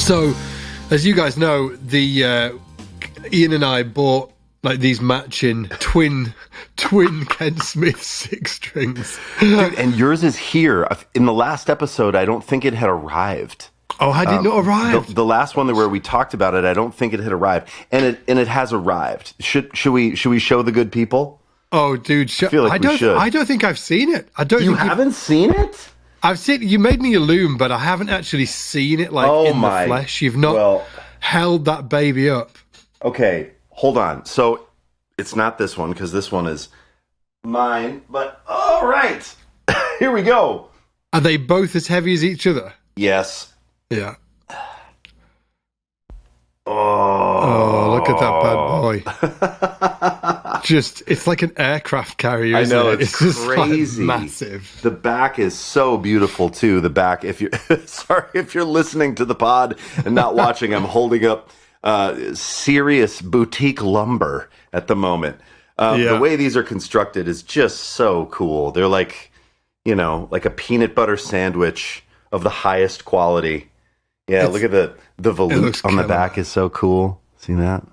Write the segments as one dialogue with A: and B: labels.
A: So, as you guys know, the Ian and I bought like these matching twin Ken Smith 6 strings.
B: Dude, and yours is here. In the last episode, I don't think it had arrived.
A: Oh, had it not arrived?
B: The last one where we talked about it, I don't think it had arrived, and it has arrived. Should we show the good people?
A: Oh, dude,
B: I feel like we should.
A: I don't think I've seen it.
B: You haven't seen it?
A: I've seen you made me a loom, but I haven't actually seen it the flesh. You've not held that baby up.
B: Okay, hold on. So it's not this one because this one is mine. But all right, here we go.
A: Are they both as heavy as each other?
B: Yes.
A: Yeah. Oh, look at that bad boy. It's like an aircraft carrier, isn't
B: I know,
A: it?
B: it's
A: Just
B: crazy.
A: massive.
B: The back is so beautiful too. The back, if you're listening to the pod and not watching, I'm holding up serious boutique lumber at the moment. The way these are constructed is just so cool. They're like a peanut butter sandwich of the highest quality. Yeah, look at the volute on the back is so cool. See that?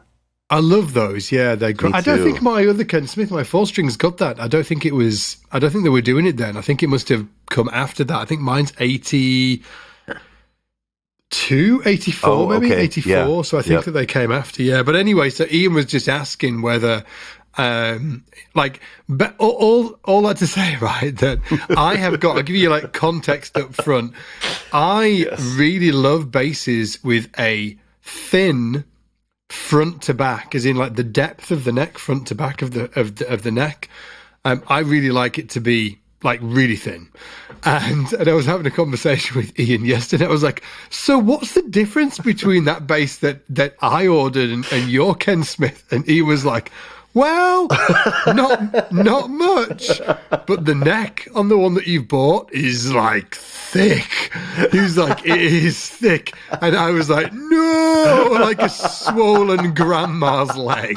A: I love those. Yeah, they're great. I don't think my other Ken Smith, my 4-strings, got that. I don't think they were doing it then. I think it must have come after that. I think mine's 82, 84, maybe 84. Yeah. So I think that they came after. Yeah, but anyway, so Ian was just asking whether. But all that to say, right, that I'll give you like context up front. I really love basses with a thin front to back, as in like the depth of the neck, front to back of the neck. I really like it to be like really thin. And I was having a conversation with Ian yesterday. I was like, so what's the difference between that bass that I ordered and your Ken Smith? And he was like, well, not much, but the neck on the one that you've bought is like thick. He was like, it is thick. And I was like, no, like a swollen grandma's leg.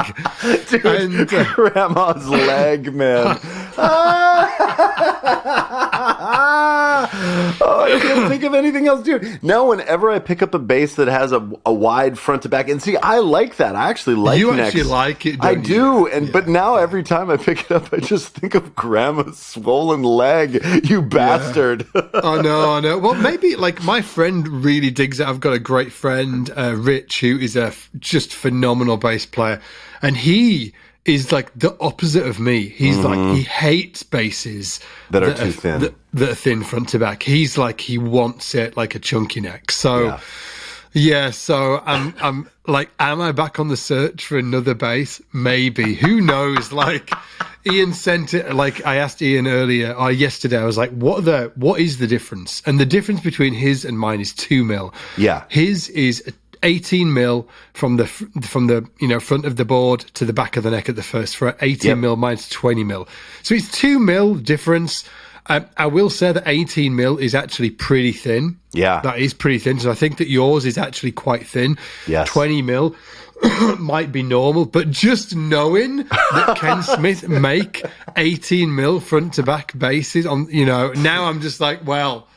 B: Dude, and, grandma's leg, man. I can't think of anything else, dude. Now, whenever I pick up a bass that has a wide front to back, and see, I like that. I actually like
A: you
B: necks.
A: Actually like it, don't
B: I
A: you?
B: Do, but now every time I pick it up, I just think of grandma's swollen leg. You bastard!
A: Yeah. I know. Well, maybe like my friend really digs it. I've got a great friend, Rich, who is a just phenomenal bass player, and he is like the opposite of me. He's like, he hates basses
B: that are too thin.
A: That are thin front to back. He's like, he wants it like a chunky neck. So, yeah. So I'm like, am I back on the search for another bass? Maybe. Who knows? Like, Ian sent it. Like, I asked Ian earlier, or yesterday. I was like, what is the difference? And the difference between his and mine is 2 mil. Yeah. His is 18 mil from the front of the board to the back of the neck at the first fret. 18 mil, mine's 20 mil. So it's 2 mil difference. I will say that 18 mil is actually pretty thin. Yeah, that is pretty thin. So I think that yours is actually quite thin. Yes. 20 mil might be normal, but just knowing that Ken Smith make 18 mil front to back basses on, now I'm just like, well.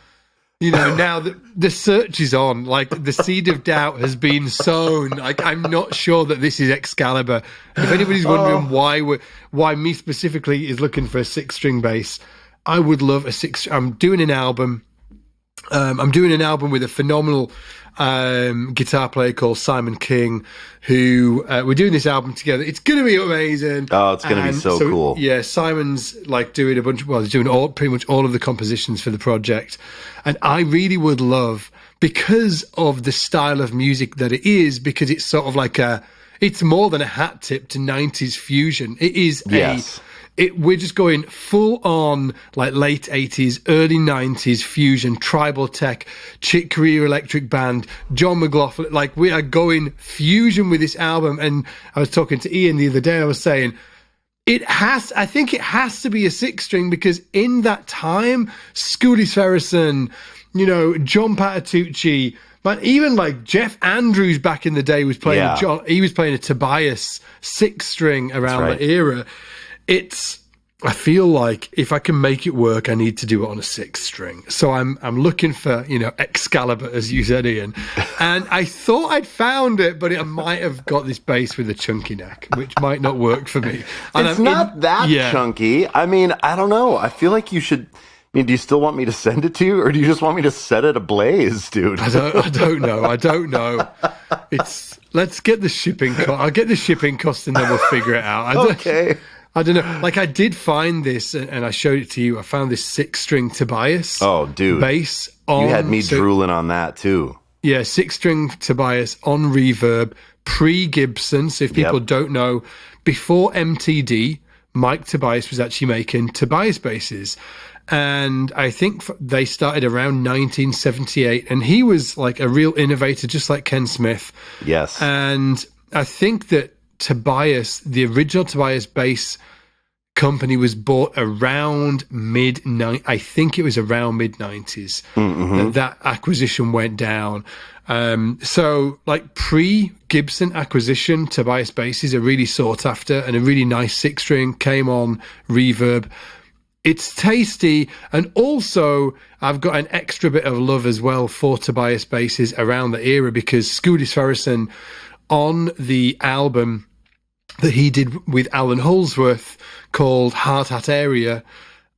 A: Now the search is on, like the seed of doubt has been sown. Like I'm not sure that this is Excalibur. And if anybody's wondering why me specifically is looking for a 6-string bass, I would love a 6. I'm doing an album. I'm doing an album with a phenomenal guitar player called Simon King, who we're doing this album together. It's going to be amazing.
B: Oh, it's going to be so cool.
A: Yeah, Simon's like doing he's doing pretty much all of the compositions for the project. And I really would love, because of the style of music that it is, because it's sort of like it's more than a hat tip to 90s fusion. It is we're just going full on like late 80s, early 90s fusion, tribal tech, Chick Corea Electric Band, John McLaughlin. Like we are going fusion with this album. And I was talking to Ian the other day. I was saying, I think it has to be a 6-string because in that time, Scooty Sverrisson, John Patitucci, but even like Jeff Andrews back in the day was playing he was playing a Tobias 6-string around that era. I feel like if I can make it work, I need to do it on a 6 string. So I'm looking for, Excalibur, as you said, Ian. And I thought I'd found it, but I might have got this bass with a chunky neck, which might not work for me. And
B: it's not that chunky. I mean, I don't know. I feel like you should. I mean, do you still want me to send it to you, or do you just want me to set it ablaze, dude?
A: I don't know. Let's get the shipping cost. I'll get the shipping cost, and then we'll figure it out.
B: Okay.
A: I don't know. Like, I did find this, and I showed it to you. I found this 6-string Tobias.
B: Oh, dude.
A: Bass.
B: You had me drooling on that, too.
A: Yeah, 6-string Tobias on Reverb, pre-Gibson. So if people don't know, before MTD, Mike Tobias was actually making Tobias basses. And I think they started around 1978. And he was like a real innovator, just like Ken Smith.
B: Yes.
A: And I think that Tobias, the original Tobias bass company, was bought around I think it was around mid-90s that acquisition went down. So like pre-Gibson acquisition, Tobias basses are really sought after, and a really nice 6-string came on Reverb. It's tasty, and also I've got an extra bit of love as well for Tobias basses around the era, because Scooty Sverrisson, on the album that he did with Alan Holsworth called Hard Hat Area,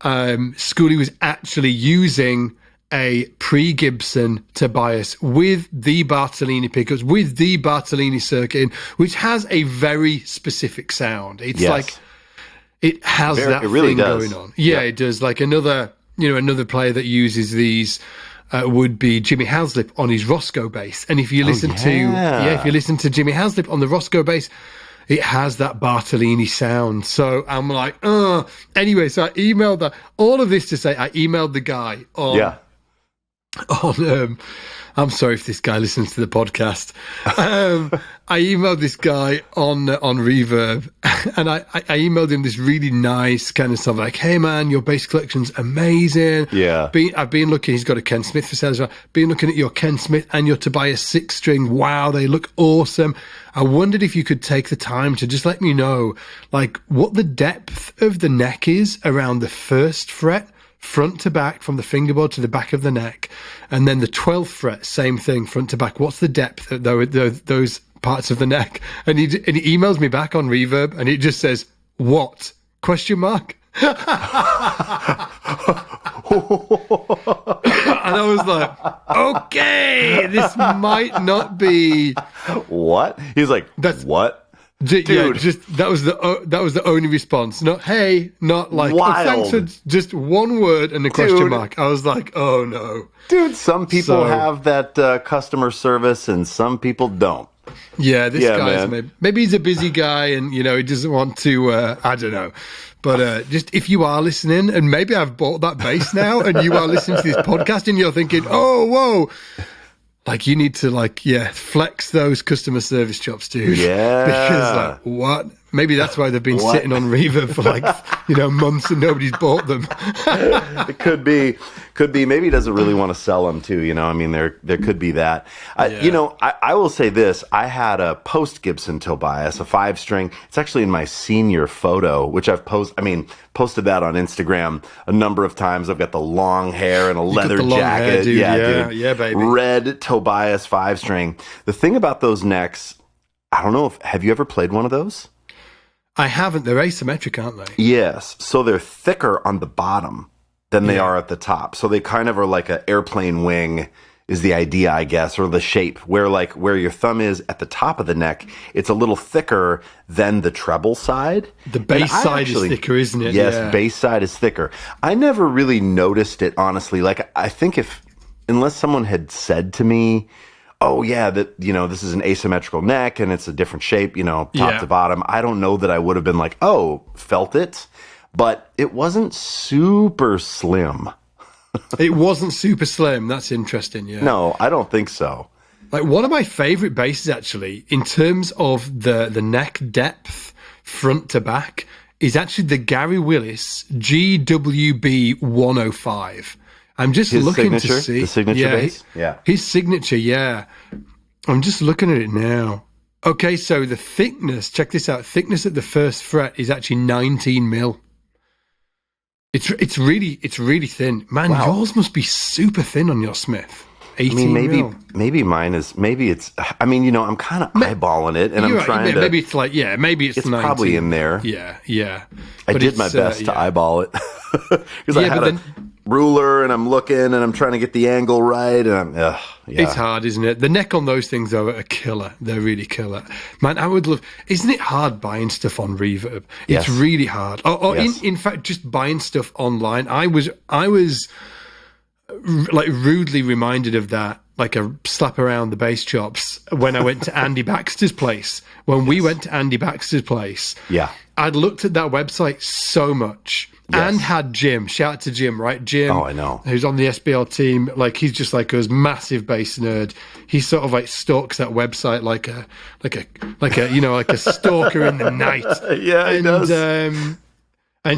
A: Scooty was actually using a pre-Gibson Tobias with the Bartolini pickups, with the Bartolini circuit, which has a very specific sound. It's like, it has that
B: really
A: thing
B: does.
A: going on. Yeah, it does. Like another player that uses these would be Jimmy Haslip on his Roscoe bass. And if you listen to Jimmy Haslip on the Roscoe bass, it has that Bartolini sound. So I'm like, anyway, so I emailed that. All of this to say, I emailed the guy on I'm sorry if this guy listens to the podcast. I emailed this guy on Reverb, and I emailed him this really nice kind of stuff like, "Hey man, your bass collection's amazing.
B: Yeah,
A: I've been looking. He's got a Ken Smith for sale as well. Been looking at your Ken Smith and your Tobias 6-string. Wow, they look awesome. I wondered if you could take the time to just let me know, like, what the depth of the neck is around the 1st fret, front to back, from the fingerboard to the back of the neck, and then the 12th fret, same thing, front to back. What's the depth of those parts of the neck?" And he emails me back on Reverb, and it just says, "What?" question mark. And I was like, okay, this might not be
B: what he's like. That's what.
A: Dude, yeah, just that was the only response. Not hey, not like
B: wild.
A: Thanks for just one word and a question mark. I was like, oh no,
B: dude. Some people have that customer service, and some people don't.
A: Yeah, this guy's maybe he's a busy guy, and he doesn't want to. I don't know. But just if you are listening, and maybe I've bought that bass now, and you are listening to this podcast, and you're thinking, oh, whoa. Like, you need to, flex those customer service chops, dude.
B: Yeah.
A: Because, what? Maybe that's why they've been sitting on Reverb for, months and nobody's bought them.
B: It could be. Maybe he doesn't really want to sell them, too. I mean, there could be that. I will say this. I had a post-Gibson Tobias, a 5-string. It's actually in my senior photo, which I've posted that on Instagram a number of times. I've got the long hair and a leather jacket.
A: Hair, dude.
B: Dude.
A: Yeah, baby.
B: Red Tobias 5-string. The thing about those necks, I don't know have you ever played one of those?
A: I haven't. They're asymmetric, aren't they?
B: Yes. So they're thicker on the bottom than they are at the top. So they kind of are like an airplane wing is the idea, I guess, or the shape where your thumb is at the top of the neck. It's a little thicker than the treble side. The
A: bass side is thicker, isn't it?
B: Yes, bass side is thicker. I never really noticed it, honestly. Like, I think unless someone had said to me, oh yeah, that this is an asymmetrical neck and it's a different shape, top to bottom, I don't know that I would have been like, oh, felt it, but it wasn't super slim.
A: It wasn't super slim. That's interesting. Yeah.
B: No, I don't think so.
A: Like, one of my favorite basses, actually, in terms of the neck depth, front to back, is actually the Gary Willis GWB 105. I'm just looking to see
B: the signature bass. Yeah,
A: his signature. Yeah, I'm just looking at it now. Okay, so the thickness. Check this out. Thickness at the 1st fret is actually 19 mil. It's really thin. Man, yours must be super thin on your Smith. 18 mil.
B: maybe mine is, maybe it's, I mean, you know, I'm kind of eyeballing it, and I'm trying to.
A: Maybe it's like, maybe it's 19.
B: Probably in there.
A: Yeah.
B: I did my best to eyeball it because I had a ruler, and I'm looking, and I'm trying to get the angle right, and
A: It's hard, isn't it? The neck on those things though are killer. They're really killer. Man, I would love. Isn't it hard buying stuff on Reverb? It's really hard. In fact, just buying stuff online. I was like rudely reminded of that, like a slap around the bass chops, when I went to Andy Baxter's place. When we went to Andy Baxter's place, I'd looked at that website so much. And had Jim. Shout out to Jim, right? Jim.
B: Oh, I know.
A: Who's on the SBL team. Like, he's just like us, massive bass nerd. He sort of like stalks that website like a you know, like a stalker in the night.
B: Yeah, he does.
A: And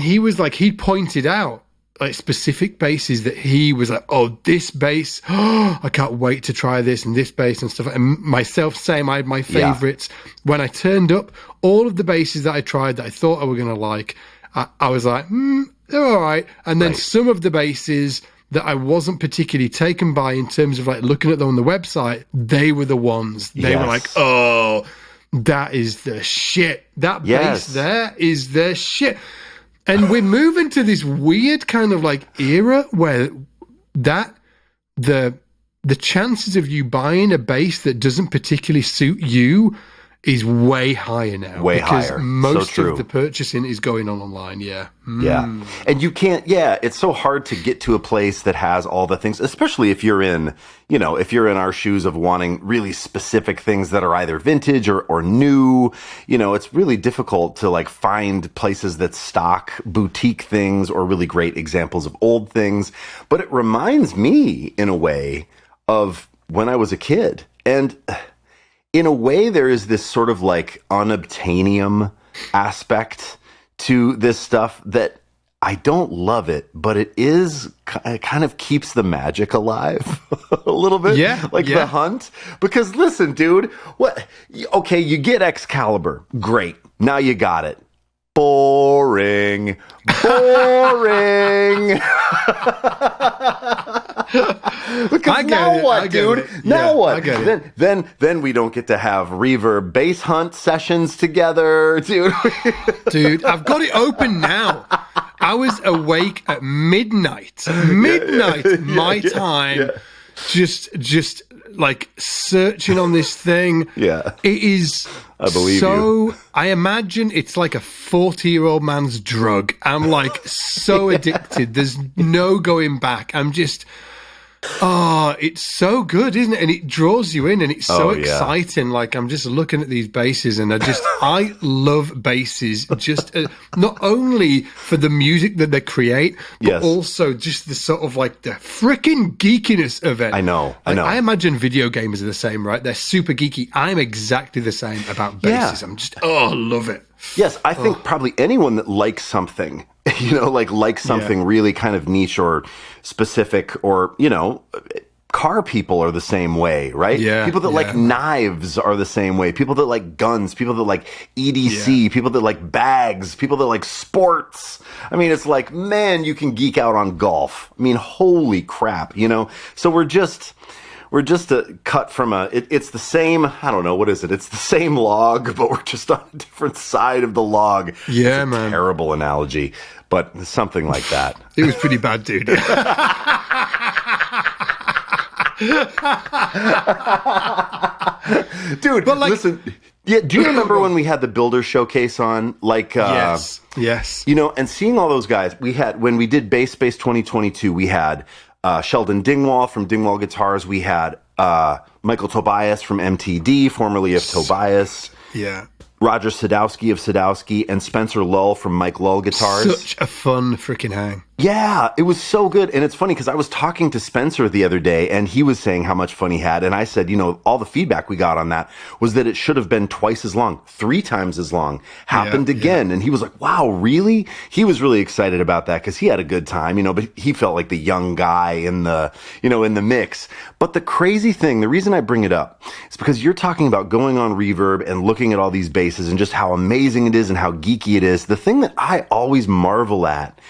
A: he was like, he pointed out like specific basses that he was like, oh, this bass, I can't wait to try this, and this bass and stuff. And myself, same, I had my favorites. When I turned up, all of the basses that I tried that I thought I were going to like, I was like, they're all right. And then some of the basses that I wasn't particularly taken by in terms of like looking at them on the website, they were the ones. They were like, oh, that is the shit. That bass there is the shit. And we're moving to this weird kind of like era where the chances of you buying a bass that doesn't particularly suit you is way higher now. Because most of the purchasing is going on online, Yeah.
B: And you can't, it's so hard to get to a place that has all the things, especially if you're in, you know, if you're in our shoes of wanting really specific things that are either vintage or new. You know, it's really difficult to like find places that stock boutique things or really great examples of old things. But it reminds me in a way of when I was a kid. And in a way, there is this sort of like unobtainium aspect to this stuff that I don't love it, but it kind of keeps the magic alive a little bit. The hunt. Because listen, dude, okay, you get Excalibur. Great. Now you got it. Boring. Because now what, dude? Now what? Then we don't get to have Reverb bass hunt sessions together, dude.
A: Dude, I've got it open now. I was awake at midnight my time, just like searching on this thing. It is.
B: I believe you.
A: I imagine it's like a 40-year-old man's drug. I'm like so addicted. There's no going back. I'm just. Oh, it's so good, isn't it? And it draws you in, and it's so exciting. Like, I'm just looking at these basses, and I love basses, just not only for the music that they create, but also just the sort of like the freaking geekiness of it.
B: I know.
A: I imagine video gamers are the same, right? They're super geeky. I'm exactly the same about basses. I'm just, love it.
B: Yes, I think probably anyone that likes something, you know, like something really kind of niche or specific, or, you know, car people are the same way, right? People that like knives are the same way. People that like guns, people that like EDC, people that like bags, people that like sports. I mean, it's like, man, you can geek out on golf. I mean, holy crap, you know? So we're just a cut from it's the same, I don't know, what is it? It's the same log, but we're just on a different side of the log.
A: Yeah,
B: it's a
A: man.
B: Terrible analogy, but something like that.
A: It was pretty bad, dude.
B: Dude, but like, listen, do you remember when we had the Builder Showcase on? Like,
A: yes.
B: You know, and seeing all those guys, when we did Bass Space 2022, we had Sheldon Dingwall from Dingwall Guitars. We had Michael Tobias from MTD, formerly of Tobias.
A: Yeah.
B: Roger Sadowski of Sadowski, and Spencer Lull from Mike Lull Guitars.
A: Such a fun freaking hang.
B: Yeah, it was so good. And it's funny because I was talking to Spencer the other day, and he was saying how much fun he had. And I said, you know, all the feedback we got on that was that it should have been twice as long, 3 times as long. Happened again. And he was like, wow, really? He was really excited about that because he had a good time, you know, but he felt like the young guy in the, you know, in the mix. But the crazy thing, the reason I bring it up is because you're talking about going on Reverb and looking at all these basses and just how amazing it is and how geeky it is. The thing that I always marvel at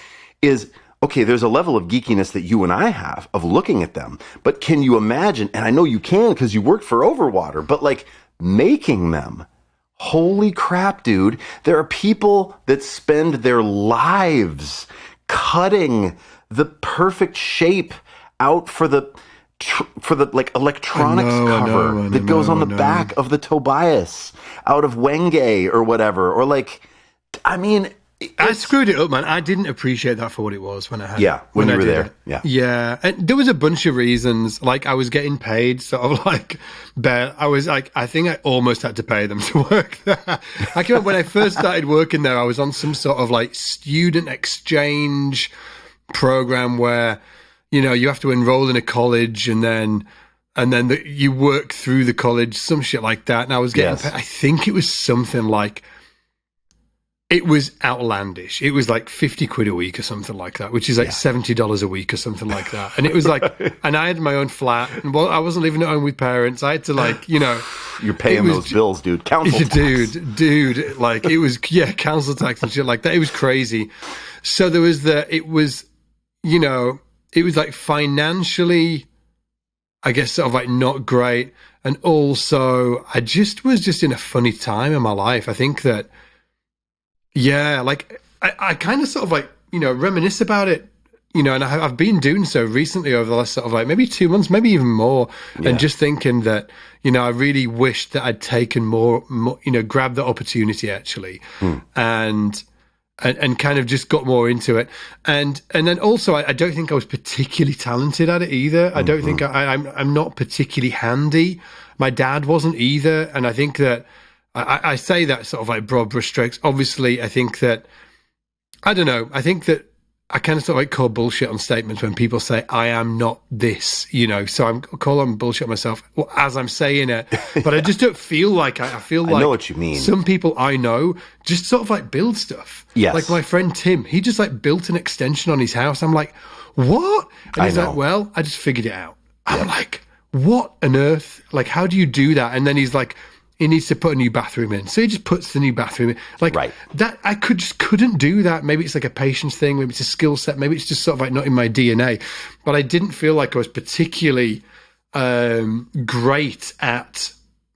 B: is, okay, there's a level of geekiness that you and I have of looking at them, but can you imagine, and I know you can because you worked for Overwater, but like making them? Holy crap, dude. There are people that spend their lives cutting the perfect shape out for the like electronics cover that goes on the back of the Tobias out of Wenge or whatever, or like, I mean,
A: I screwed it up, man. I didn't appreciate that for what it was when I had it.
B: When you were there.
A: It. Yeah. And there was a bunch of reasons. Like, I was getting paid sort of like, but I was like, I think I almost had to pay them to work there. I remember when I first started working there, I was on some sort of like student exchange program where, you know, you have to enroll in a college and then you work through the college, some shit like that. And I was getting paid, I think it was something like, it was outlandish. It was like 50 quid a week or something like that, which is like $70 a week or something like that. And it was like, and I had my own flat, and well, I wasn't living at home with parents. I had to like, you know,
B: you're paying those bills, dude. Council tax.
A: Dude, like it was, council tax and shit like that. It was crazy. So there was it was, you know, it was like financially, I guess, sort of like not great. And also I was just in a funny time in my life. I think that, like I kind of sort of like, you know, reminisce about it, you know, and I've been doing so recently over the last sort of like maybe 2 months, maybe even more, and just thinking that, you know, I really wished that I'd taken more you know, grabbed the opportunity actually, and kind of just got more into it, and then also I don't think I was particularly talented at it either. I don't think I'm not particularly handy. My dad wasn't either, and I think that. I say that sort of like broad brush strokes. Obviously, I think that, I don't know, I think that I kind of sort of like call bullshit on statements when people say, I am not this, you know, so I'm calling bullshit myself as I'm saying it, but I just don't feel like, I feel like I
B: know what you mean.
A: Some people I know just sort of like build stuff.
B: Yes.
A: Like my friend Tim, he just like built an extension on his house. I'm like, what? And he's like, well, I just figured it out. I'm like, what on earth? Like, how do you do that? And then he's like, he needs to put a new bathroom in. So he just puts the new bathroom in. Like that, I couldn't do that. Maybe it's like a patience thing. Maybe it's a skill set. Maybe it's just sort of like not in my DNA. But I didn't feel like I was particularly great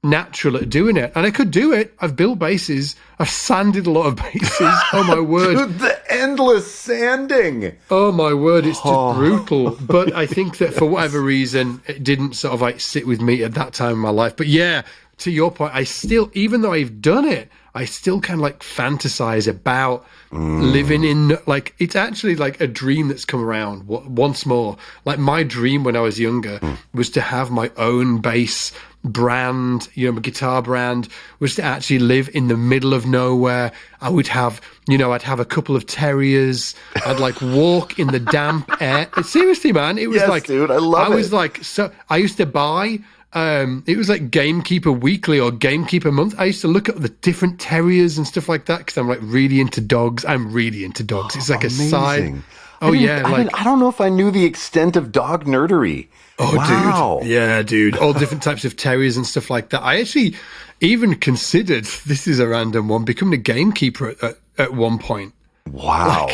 A: natural at doing it. And I could do it. I've built bases. I've sanded a lot of bases. Oh, my word.
B: Dude, the endless sanding.
A: Oh, my word. It's just brutal. But I think that for whatever reason, it didn't sort of like sit with me at that time in my life. But yeah, to your point, I still, even though I've done it, I still kind of like fantasize about living in, like, it's actually like a dream that's come around once more. Like my dream when I was younger was to have my own bass brand, you know, my guitar brand, was to actually live in the middle of nowhere. I would have, you know, I'd have a couple of terriers. I'd like walk in the damp air. Seriously, man, it was like,
B: dude, I love it.
A: I was like, so I used to buy, it was like Gamekeeper Weekly or Gamekeeper Month. I used to look at the different terriers and stuff like that because I'm like really into dogs. I'm really into dogs. It's like amazing. A side. Oh yeah,
B: I don't know if I knew the extent of dog nerdery.
A: Oh,
B: wow.
A: Dude. Yeah, dude. All different types of terriers and stuff like that. I actually even considered, this is a random one, becoming a gamekeeper at one point.
B: Wow.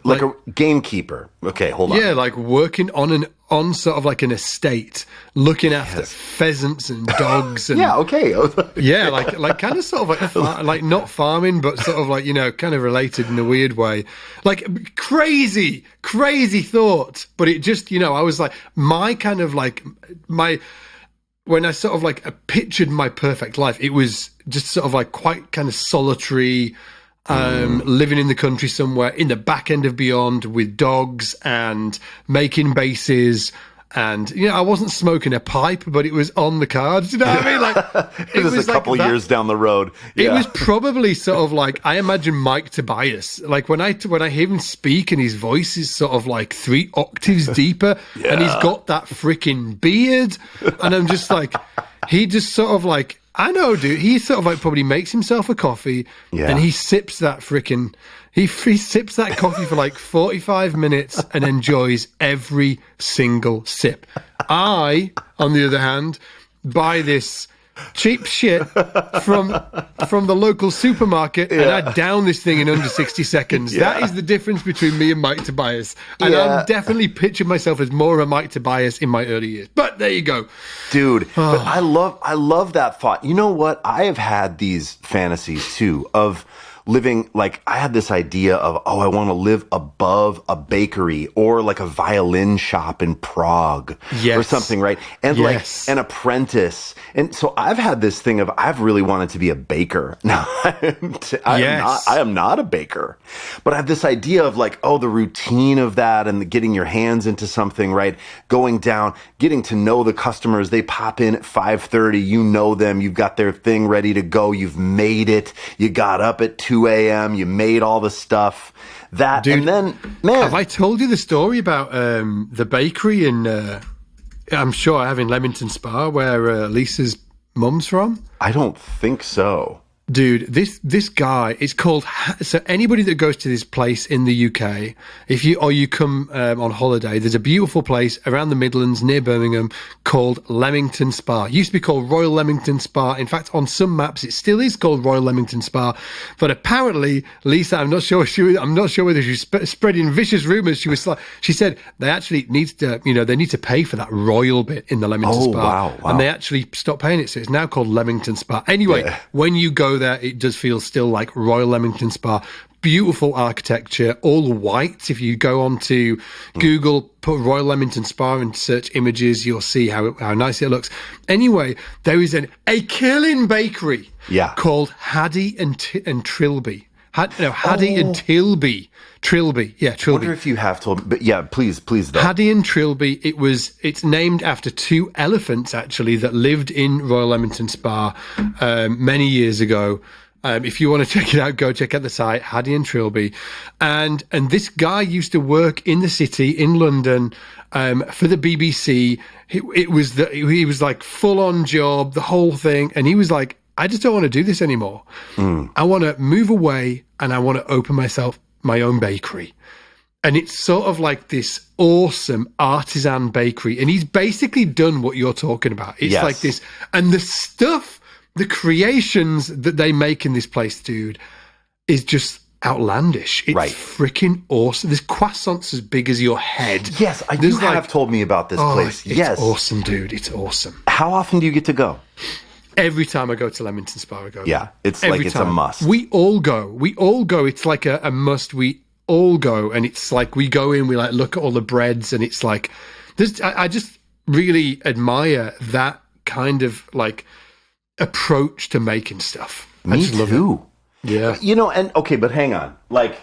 B: Like a gamekeeper. Okay, hold on.
A: Yeah, like working on sort of like an estate, looking after pheasants and dogs. And,
B: yeah, okay.
A: Yeah, like kind of sort of like not farming, but sort of like, you know, kind of related in a weird way. Like crazy thought. But it just, you know, I was like, my kind of like, when I sort of like pictured my perfect life, it was just sort of like quite kind of solitary, living in the country somewhere in the back end of Beyond with dogs and making basses. And, you know, I wasn't smoking a pipe, but it was on the cards. You know what I mean? Like,
B: it was a couple
A: like
B: years down the road.
A: Yeah. It was probably sort of like, I imagine Mike Tobias. Like when I hear him speak and his voice is sort of like 3 octaves deeper and he's got that freaking beard. And I'm just like, he just sort of like, I know, dude. He sort of like probably makes himself a coffee and he sips that freaking, he sips that coffee for like 45 minutes and enjoys every single sip. I, on the other hand, buy this cheap shit from the local supermarket, and I down this thing in under 60 seconds. That is the difference between me and Mike Tobias. And I'm definitely picturing myself as more of a Mike Tobias in my early years. But there you go.
B: Dude, but I love that thought. You know what? I have had these fantasies too of living, like, I had this idea of, I want to live above a bakery or like a violin shop in Prague or something, right? And like an apprentice. And so I've had this thing of, I've really wanted to be a baker. Now, I am not a baker, but I have this idea of like, the routine of that and getting your hands into something, right? Going down, getting to know the customers. They pop in at 5:30, you know them, you've got their thing ready to go, you've made it, you got up at 2 a.m., you made all the stuff. That, dude, and then, man.
A: Have I told you the story about the bakery in, I'm sure I have, in Leamington Spa, where Lisa's mum's from?
B: I don't think so.
A: Dude, this guy, it's called, so anybody that goes to this place in the UK, if you come on holiday, there's a beautiful place around the Midlands near Birmingham called Leamington Spa. It used to be called Royal Leamington Spa. In fact, on some maps, it still is called Royal Leamington Spa. But apparently, Lisa, I'm not sure whether she's spreading vicious rumors. She said they actually need to pay for that royal bit in the Leamington Spa. Wow. And they actually stopped paying it. So it's now called Leamington Spa. Anyway, when you go there, it does feel still like Royal Leamington Spa. Beautiful architecture, all white. If you go onto Google, put Royal Leamington Spa and search images, you'll see how nice it looks. Anyway, there is a killing bakery called Haddie and Trilby. Haddie and Tilby. Trilby. Yeah, Trilby.
B: I wonder if you have told me, but yeah, please though.
A: Haddie and Trilby, it's named after two elephants, actually, that lived in Royal Leamington Spa many years ago. If you want to check it out, go check out the site, Haddie and Trilby. And this guy used to work in the city, in London, for the BBC. He was like full-on job, the whole thing. And he was like, I just don't want to do this anymore. I want to move away and I want to open myself my own bakery. And it's sort of like this awesome artisan bakery. And he's basically done what you're talking about. It's like this. And the stuff, the creations that they make in this place, dude, is just outlandish. It's freaking awesome. There's croissants as big as your head.
B: Yes, you have told me about this place.
A: It's awesome, dude. It's awesome.
B: How often do you get to go?
A: Every time I go to Leamington Spa, I go.
B: Yeah, it's like it's a must.
A: We all go. It's like a must. We all go, and it's like we go in, we like look at all the breads, and it's like I just really admire that kind of like approach to making stuff.
B: Me too.
A: Yeah.
B: And okay, but hang on. Like,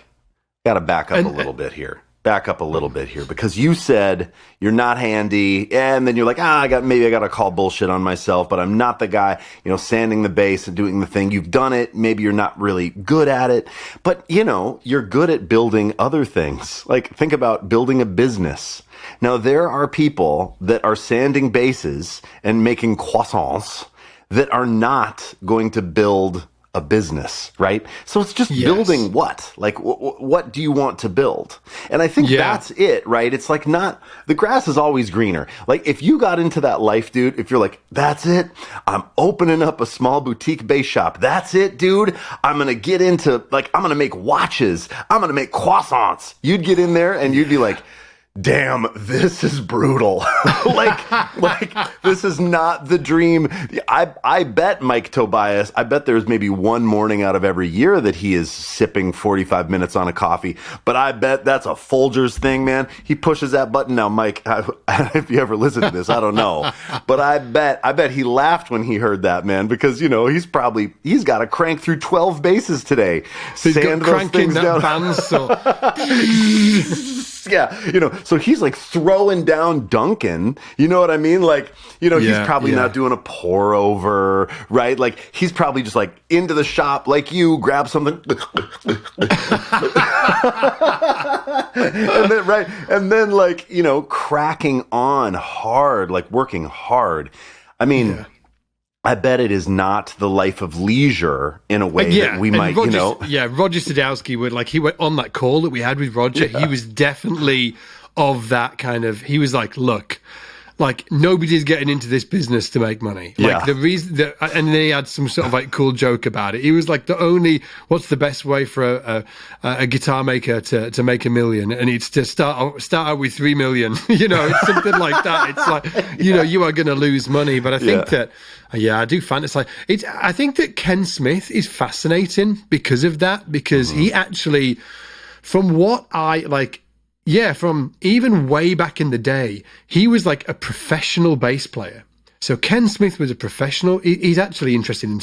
B: got to back up a little bit here. Because you said you're not handy, and then you're like, I got to call bullshit on myself, but I'm not the guy, sanding the bass and doing the thing. You've done it. Maybe you're not really good at it, but you're good at building other things. Like, think about building a business. Now, there are people that are sanding basses and making croissants that are not going to build a business, right? So it's just building what? Like, what do you want to build? And I think that's it, right? It's like the grass is always greener. Like, if you got into that life, dude, if you're like, that's it, I'm opening up a small boutique bass shop. That's it, dude. I'm going to get into, like, I'm going to make watches. I'm going to make croissants. You'd get in there and you'd be like, damn, this is brutal. like this is not the dream. I bet Mike Tobias, I bet there's maybe one morning out of every year that he is sipping 45 minutes on a coffee, but I bet that's a Folgers thing, man. He pushes that button. Now, Mike, if you ever listen to this, I don't know, but I bet he laughed when he heard that, man, because, he's got to crank through 12 basses today.
A: Sand those things down. Bandsaw.
B: Yeah, so he's like throwing down Duncan, you know what I mean? Like, he's probably not doing a pour over, right? Like, he's probably just like into the shop, like you, grab something. And then like, cracking on hard, like working hard. I mean, I bet it is not the life of leisure in a way that we might,
A: Yeah, Roger Sadowski he went on that call that we had with Roger. He was definitely of that kind of, he was like, look, like nobody's getting into this business to make money. Like the reason that, and then he had some sort of like cool joke about it. He was like, what's the best way for a guitar maker to make $1 million? And it's to start out with 3 million. It's something like that. It's like, you are going to lose money. But I think that, I do fantasize. I think that Ken Smith is fascinating because of that, because he actually, from what I like, from even way back in the day, he was like a professional bass player. So Ken Smith was a professional. He's actually interested in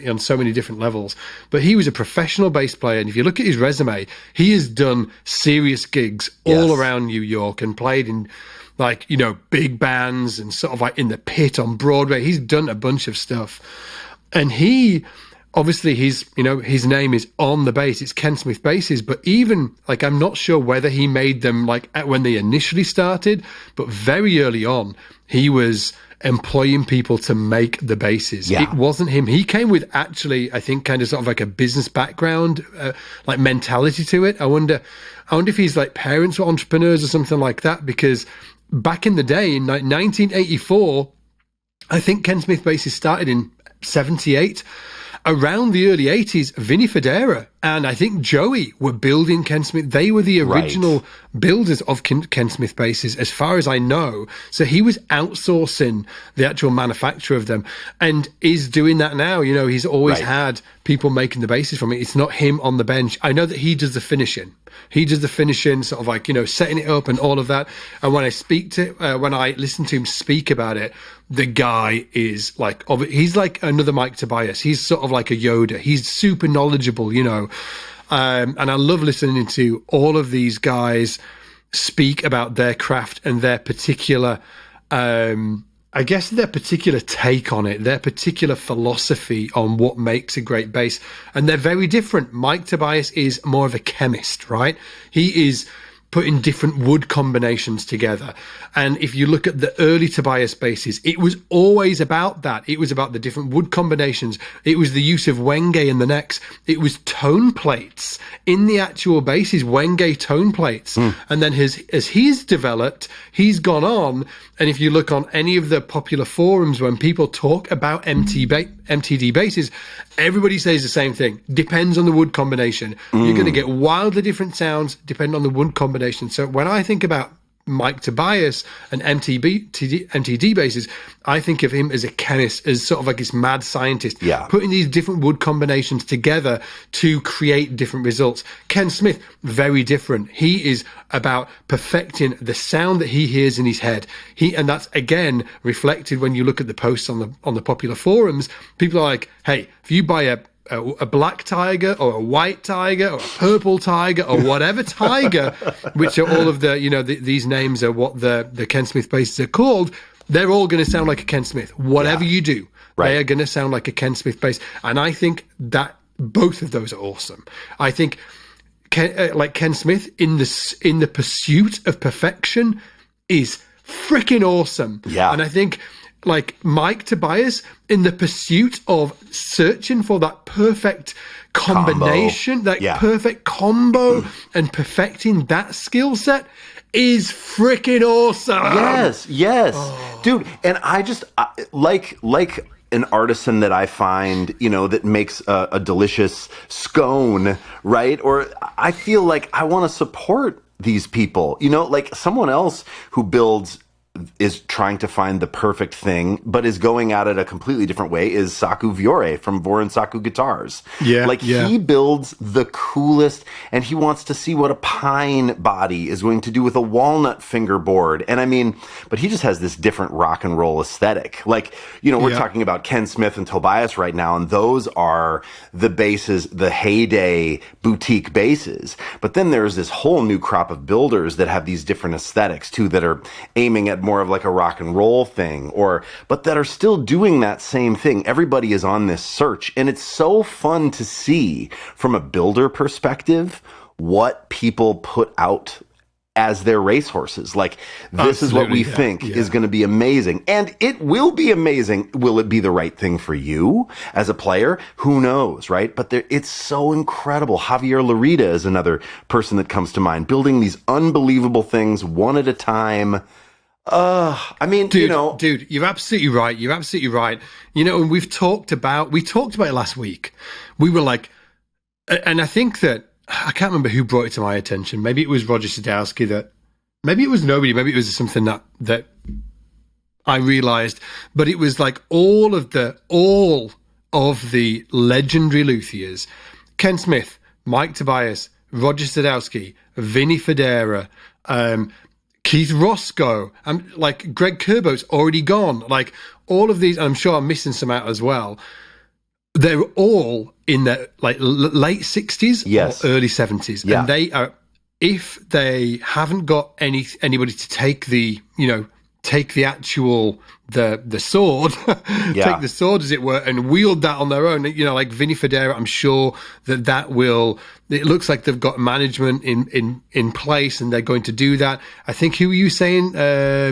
A: on so many different levels, but he was a professional bass player. And if you look at his resume, he has done serious gigs all around New York and played in like, big bands and sort of like in the Pit on Broadway. He's done a bunch of stuff. And obviously, his name is on the bass. It's Ken Smith basses, but even like I'm not sure whether he made them like when they initially started, but very early on, he was employing people to make the basses. It wasn't him. He came with actually, I think, kind of sort of like a business background, like mentality to it. I wonder if his like parents were entrepreneurs or something like that, because back in the day in like 1984, I think Ken Smith basses started in 78. Around the early 80s, Vinny Fodera and I think Joey were building Ken Smith. They were the original builders of Ken Smith basses, as far as I know. So he was outsourcing the actual manufacture of them and is doing that now. He's always had people making the basses from it. It's not him on the bench. I know that he does the finishing. Sort of like, setting it up and all of that. And when I listen to him speak about it, the guy is like, he's like another Mike Tobias. He's sort of like a Yoda. He's super knowledgeable, and I love listening to all of these guys speak about their craft and their particular, I guess their particular take on it, their particular philosophy on what makes a great bass. And they're very different. Mike Tobias is more of a chemist, right? He is putting different wood combinations together. And if you look at the early Tobias basses, it was always about that. It was about the different wood combinations. It was the use of wenge in the necks. It was tone plates in the actual basses, wenge tone plates. And then as he's developed, he's gone on. And if you look on any of the popular forums, when people talk about MTD basses, everybody says the same thing. Depends on the wood combination. You're going to get wildly different sounds depending on the wood combination. So when I think about Mike Tobias and MTD basses, I think of him as a chemist, as sort of like this mad scientist, putting these different wood combinations together to create different results. Ken Smith, very different. He is about perfecting the sound that he hears in his head. And that's again reflected when you look at the posts on the popular forums. People are like, hey, if you buy a black tiger or a white tiger or a purple tiger or whatever tiger, which are all of the, these names are what the Ken Smith basses are called, they're all going to sound like a Ken Smith. Whatever you do, they are going to sound like a Ken Smith bass. And I think that both of those are awesome. I think Ken Smith in the pursuit of perfection is freaking awesome. Yeah. And I think like Mike Tobias in the pursuit of searching for that perfect combination, perfect combo, and perfecting that skill set is freaking awesome.
B: Yes. Dude, and I just like an artisan that I find, that makes a delicious scone, right? Or I feel like I want to support these people, like someone else who is trying to find the perfect thing, but is going at it a completely different way, is Saku Viore from Vor & Saku Guitars. He builds the coolest, and he wants to see what a pine body is going to do with a walnut fingerboard. And but he just has this different rock and roll aesthetic. We're talking about Ken Smith and Tobias right now, and those are the basses, the heyday boutique basses. But then there's this whole new crop of builders that have these different aesthetics too, that are aiming at more of like a rock and roll thing, but that are still doing that same thing. Everybody is on this search, and it's so fun to see from a builder perspective what people put out as their racehorses. Like, this is what we think is going to be amazing. And it will be amazing. Will it be the right thing for you as a player? Who knows, right? But it's so incredible. Javier Larita is another person that comes to mind, building these unbelievable things one at a time. I mean,
A: Dude, dude, you're absolutely right. You're absolutely right. And we talked about it last week. We were like, and I think that, I can't remember who brought it to my attention. Maybe it was Roger Sadowski maybe it was nobody. Maybe it was something that I realized, but it was like all of the legendary luthiers, Ken Smith, Mike Tobias, Roger Sadowski, Vinny Fodera, Keith Roscoe, like Greg Kerbo's already gone. Like all of these, and I'm sure I'm missing some out as well. They're all in their like late 60s or early 70s, and they are. If they haven't got anybody to take the actual the sword, take the sword as it were, and wield that on their own. Like Vinny Fodera, I'm sure that will. It looks like they've got management in place, and they're going to do that. I think who were you saying?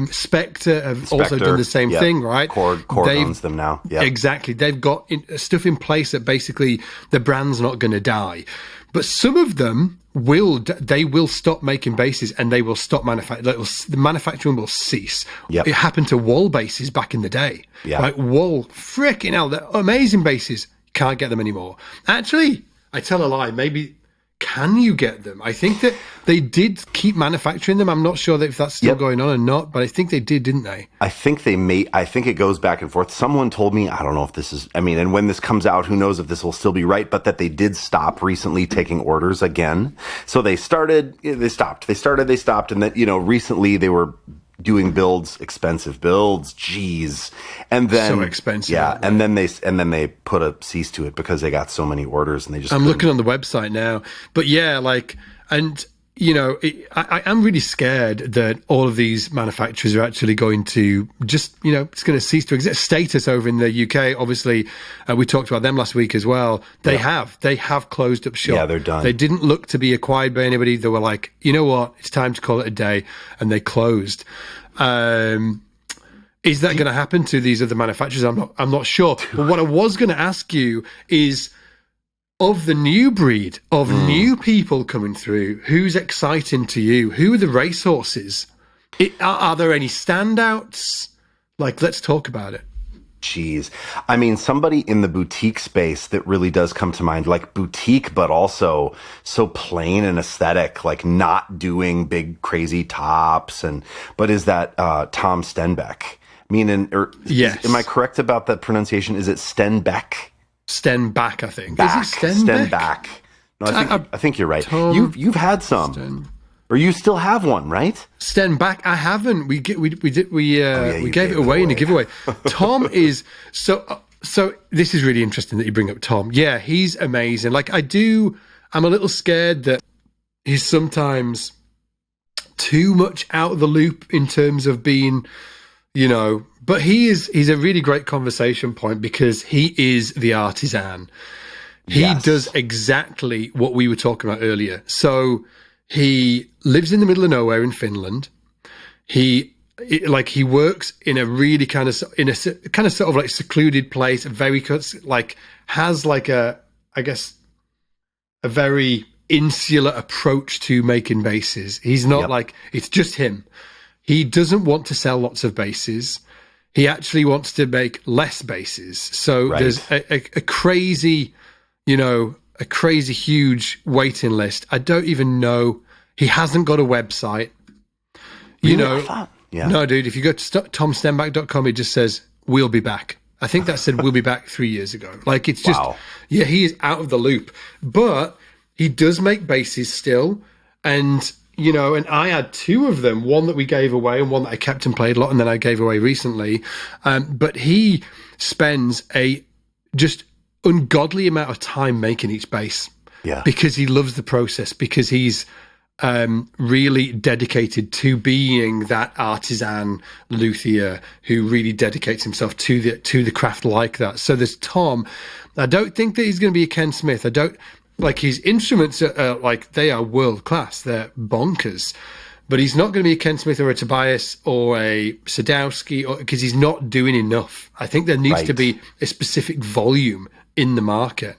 A: Spectre have also done the same thing, right?
B: Cord owns them now. Yeah,
A: exactly. They've got stuff in place that basically the brand's not going to die, but some of them will stop making basses, and they will stop manufacturing. The manufacturing will cease. It happened to Wall basses back in the day. Like Wall, freaking hell, they're amazing basses. Can't get them anymore. Actually, I tell a lie. Maybe can you get them? I think that they did keep manufacturing them. I'm not sure if that's still going on or not, but I think they did, didn't they?
B: I think they may. I think it goes back and forth. Someone told me, I don't know if this is, and when this comes out, who knows if this will still be right, but that they did stop recently taking orders again. So they stopped. And then, recently they were doing expensive builds, geez, and then
A: so expensive,
B: and then they put a cease to it because they got so many orders, and they just.
A: I'm looking on the website now, but I am really scared that all of these manufacturers are actually going to just, it's going to cease to exist. Status over in the UK, obviously, we talked about them last week as well. They have closed up shop.
B: Yeah, they're done.
A: They didn't look to be acquired by anybody. They were like, you know what, it's time to call it a day, and they closed. Is that going to happen to these other manufacturers? I'm not sure. But what I was going to ask you is, of the new breed of new people coming through, who's exciting to you? Who are the racehorses? Are there any standouts? Like, let's talk about it.
B: Jeez. Somebody in the boutique space that really does come to mind, like boutique, but also so plain and aesthetic, like not doing big, crazy tops. But is that Tom Stenback?
A: Yes.
B: Am I correct about that pronunciation? Is it Stenback?
A: Stenback, I think.
B: Is
A: it Stenback?
B: Stenback. No, I think you're right. You've had some, or you still have one, right?
A: Stenback, I haven't. We gave it away in a giveaway. Tom is so. This is really interesting that you bring up Tom. Yeah, he's amazing. Like I'm a little scared that he's sometimes too much out of the loop in terms of being, but he's a really great conversation point because he is the artisan. He does exactly what we were talking about earlier. So he lives in the middle of nowhere in Finland. He works in a really kind of sort of like secluded place, has like a very insular approach to making basses. He's not like, it's just him. He doesn't want to sell lots of basses. He actually wants to make less basses. So there's a crazy, a crazy huge waiting list. I don't even know. He hasn't got a website. No, dude, if you go to tomstenback.com, it just says, we'll be back. I think that said, we'll be back 3 years ago. Like, it's just, he is out of the loop. But he does make basses still. And, and I had two of them, one that we gave away and one that I kept and played a lot, and then I gave away recently. But he spends a just ungodly amount of time making each bass. Yeah. Because he loves the process, because he's really dedicated to being that artisan luthier who really dedicates himself to the craft like that. So there's Tom. I don't think that he's going to be a Ken Smith. I don't like his instruments are like, they are world class. They're bonkers, but he's not going to be a Ken Smith or a Tobias or a Sadowski, because he's not doing enough. I think there needs to be a specific volume in the market.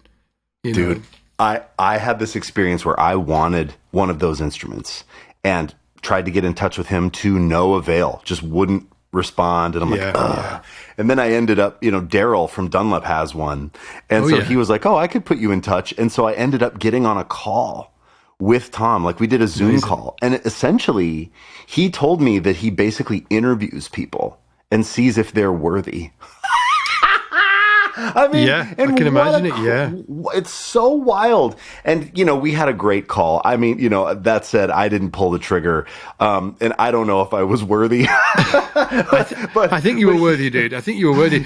B: Dude, I had this experience where I wanted one of those instruments, and tried to get in touch with him to no avail, just wouldn't respond. And I'm like, ugh. Yeah. And then I ended up, Daryl from Dunlop has one. And he was like, oh, I could put you in touch. And so I ended up getting on a call with Tom. Like we did a Zoom call. And essentially he told me that he basically interviews people and sees if they're worthy. I mean,
A: yeah, I can imagine it. Yeah,
B: it's so wild. And we had a great call. I mean, that said, I didn't pull the trigger, and I don't know if I was worthy.
A: I think you were worthy, dude. I think you were worthy.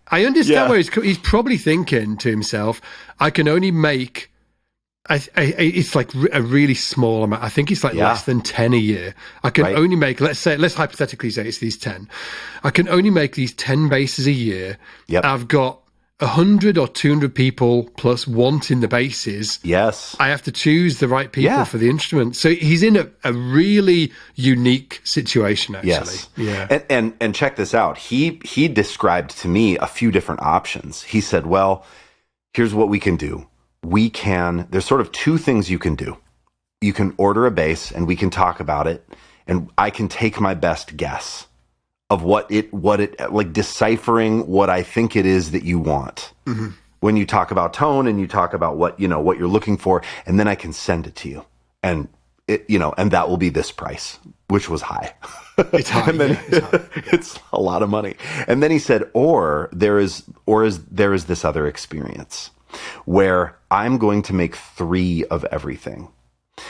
A: I understand where he's probably thinking to himself, I can only make. It's like a really small amount. I think it's like less than 10 a year. I can only make, let's hypothetically say it's these 10. I can only make these 10 basses a year.
B: Yep.
A: I've got 100 or 200 people plus wanting the basses.
B: Yes.
A: I have to choose the right people for the instrument. So he's in a really unique situation, actually. Yes.
B: Yeah. And check this out. He described to me a few different options. He said, well, here's what we can do. There's sort of two things you can do. You can order a bass and we can talk about it, and I can take my best guess of what it like, deciphering what I think it is that you want. Mm-hmm. When you talk about tone and you talk about what you're looking for, and then I can send it to you. And and that will be this price, which was high.
A: It's high.
B: And then it's a lot of money. And then he said, or there is this other experience where I'm going to make 3 of everything.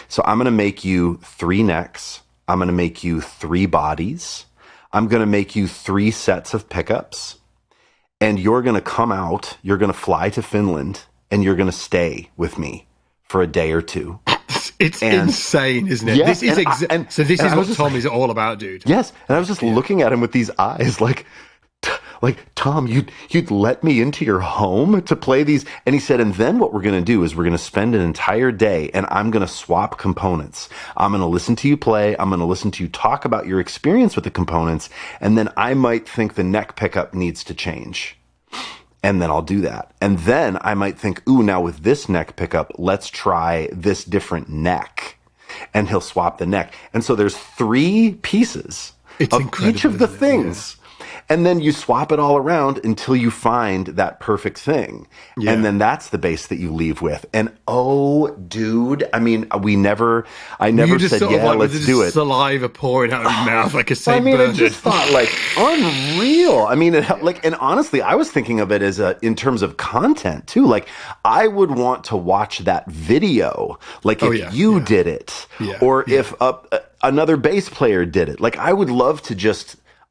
B: So I'm going to make you 3 necks. I'm going to make you 3 bodies. I'm going to make you 3 sets of pickups. And you're going to come out, you're going to fly to Finland, and you're going to stay with me for a day or 2.
A: It's insane, isn't it?
B: Yes,
A: this is what Tom is all about, dude.
B: Yes. And I was just looking at him with these eyes like, Tom, you'd let me into your home to play these? And he said, and then what we're going to do is we're going to spend an entire day and I'm going to swap components. I'm going to listen to you play. I'm going to listen to you talk about your experience with the components. And then I might think the neck pickup needs to change. And then I'll do that. And then I might think, ooh, now with this neck pickup, let's try this different neck. And he'll swap the neck. And so there's 3 pieces of each of the things. Yeah. And then you swap it all around until you find that perfect thing. Yeah. And then that's the bass that you leave with. And oh, dude, I mean, I never said, let's do it.
A: Saliva pouring out of your mouth like a St. Bernard.
B: I just thought, like, unreal. I mean, and honestly, I was thinking of it as in terms of content too. Like, I would want to watch that video, like if you did it, or if another bass player did it. Like, I would love to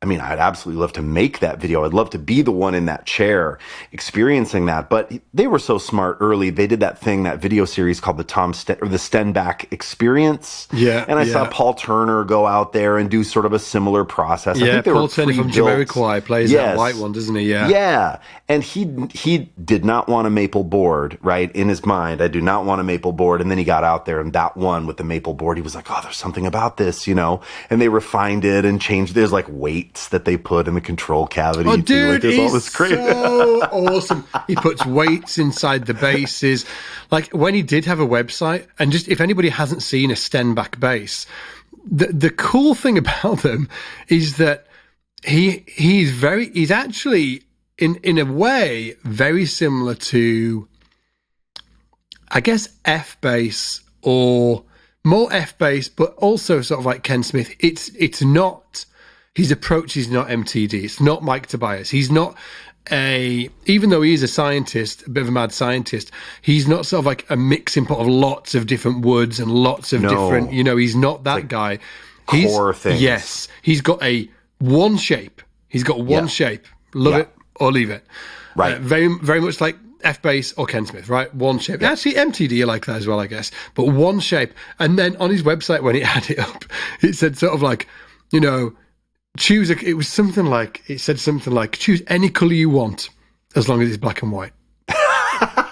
B: I'd absolutely love to make that video. I'd love to be the one in that chair experiencing that. But they were so smart early. They did that video series called the Stenback Experience.
A: Yeah.
B: And I saw Paul Turner go out there and do sort of a similar process.
A: Yeah, Paul Turner from Jamiroquai plays that white one, doesn't he? Yeah.
B: Yeah. And he did not want a maple board, right? In his mind, I do not want a maple board. And then he got out there and that one with the maple board, he was like, oh, there's something about this, And they refined it and changed. There's like weights that they put in the control cavity.
A: Oh, dude,
B: like, there's all this crazy.
A: So awesome. He puts weights inside the basses. Like when he did have a website, and just if anybody hasn't seen a Stenback bass, the cool thing about them is that he's actually in a way very similar to, I guess, F bass, or more F bass, but also sort of like Ken Smith. It's not. His approach is not MTD. It's not Mike Tobias. He's not even though he is a scientist, a bit of a mad scientist, he's not sort of like a mixing pot of lots of different woods and lots of different, he's not that guy.
B: Core things.
A: Yes. He's got one shape. He's got one shape. Love it or leave it.
B: Right.
A: Very, very much like F bass or Ken Smith, right? One shape. Actually, MTD are like that as well, I guess. But one shape. And then on his website, when he had it up, it said sort of like, choose it said something like choose any color you want as long as it's black and white.